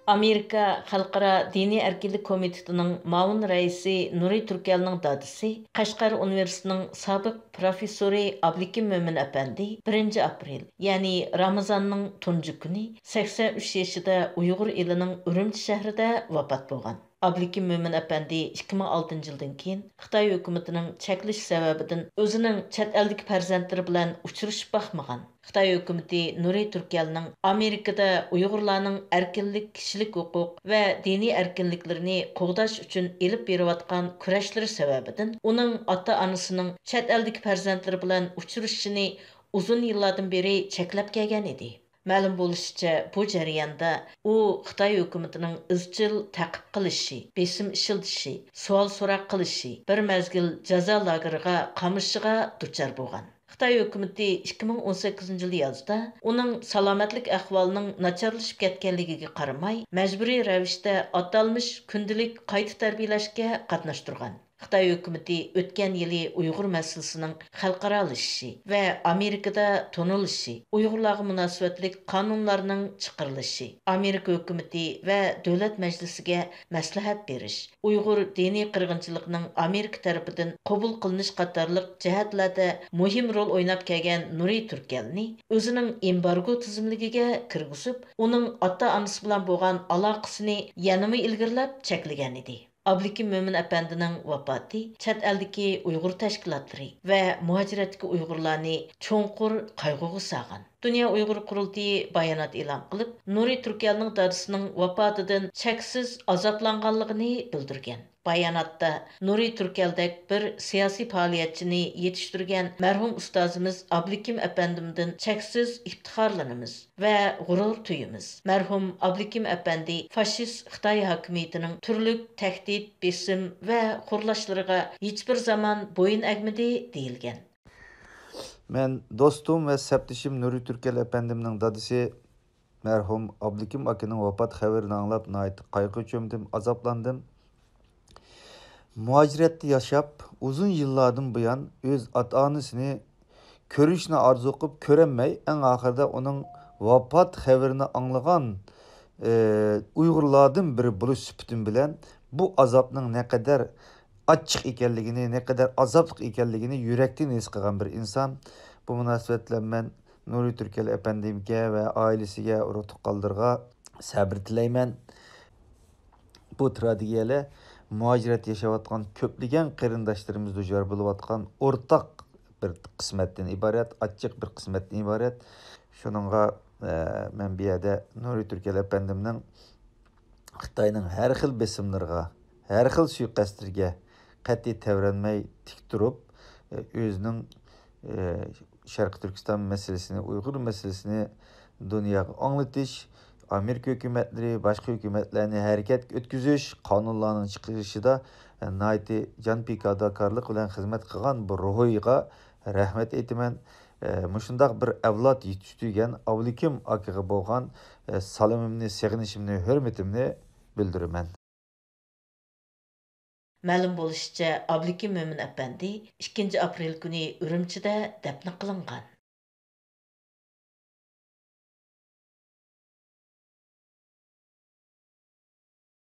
Amerika Xalqara Dini Erkinlik Komitetining ma'mur raisi Nuri Turkelning dadisi, Qashqar Universitetining sobiq professori Ablikim Mo'min apandi 1 aprel, ya'ni Ramazonning tunji kuni 83 yoshida Uyg'ur elining Urumchi shahrida vafot bo'lgan. Ablikim Mo'min apandi 2006 yildan keyin Xitoy hukumatining cheklash sababidan o'zining chet eldagi farzandlari bilan uchrashib baxmagan. Xitoy hukumati Nuri Turkelning Amerikada Uyg'urlarning erkinlik, kishilik huquq va diniy erkinliklarini qo'g'dash uchun elib berayotgan kurashlari sababidan uning ota-onasining chet eldagi farzandlari bilan uchrashishini uzun yillardan beri cheklab kelgan edi. Ma'lum bo'lishicha, bu jarayonda u Xitoy hukumatining izchil ta'qib qilishi, besim ishiltishi, savol-so'roq qilishi, bir mazgil jazo lageriga qamashiga duchor bo'lgan. Xitoy hukumati 2018 yil yozda uning salomatlik ahvolining nacharlashib ketganligiga qaramay, majburiy ravishda atalmish kundalik qayta tarbiyalashga qatnashtirgan. Xitoy hukumati o'tgan yili Uyg'ur masalasining xalqaralashishi va Amerikada tonilishi, Uyg'urlarga munosabatlik qonunlarning chiqarilishi, Amerika hukumati va davlat majlisiga maslahat berish, Uyg'ur diniy qirg'inchiligining Amerika tarafidan qabul qilinish qatorliq jihatlarda muhim rol o'ynab kelgan Nuri Turkelni o'zining embargo tizimligiga kirgizib, uning ota-onasi bilan bo'lgan aloqasini yanama ilgirlab cheklagan edi. Ablikim Mo'min apandining vafoti chet eldagi Uyg'ur tashkilotlari va muhojiratdagi Uyg'urlarni cho'nqur qayg'uga solgan. Dünya Uyg'ur qurultiyi bayonot e'lon qilib, Nuri Turkelning dadasining vafotidan cheksiz azoblanganligini bildirgan. Bayonotda Nuri Turkeldek bir siyosiy faoliyatchini yetishtirgan marhum ustozimiz Ablikim apandimdan cheksiz iftixorlanamiz va g'urur tuyamiz. Marhum Ablikim apandi fashist Xitoy hokimiyatining turli tahdid, besim va xurlashlariga hech bir zaman bo'yin egmadi deyilgan. Men dostum ve septişim Nuri Türkel efendimning dadisi merhum Ablikim akının vafat haberini anlap nait kaygı çömdüm, azaplandım. Muhaciretli yaşap uzun yıllardan bu yan öz ata-anasını körüşüne arzu kılıp köremmey en ahırda onun vafat haberini anlayan Uygurlardan biri buluş süpütün bilen bu azapның ne kadar açık ikenligini, ne kadar azaplık ikenligini yürekten his kılan bir insan. Bu münasebetle ben Nuri Türkel efendimge ve ailesiga urutuq kaldırga sabır tileymen. Bu tragediyle muhaciret yaşavatkan köpligen kırındaşlarımız dujar buluvatkan ortak bir kısmetten ibaret, açık bir kısmetten ibaret. Şununla men bir yerde Nuri Türkel efendimnin Xitayning her xil besimlarga, her xil suiqastlariga qat'iy tevrenmey tik turib, özünün Şarkı Türkistan meselesini, Uygur meselesini dünyaya anlatış, Amerika hükümetleri, başka hükümetlerini hareket ötküzüş, kanunlarının çıkışı da naiti can pikadakarlık bilen hizmet kılan bu ruhuya rahmet eytimen. Muşundaq bir evlat yetiştirgen Ablikim akığı bolğan salamımni, seginişimni, hürmetimni bildirimen. Ma'lum bo'lishicha, Ablikim Mo'min apandi 2 aprel kuni Urumchida dafn qilingan.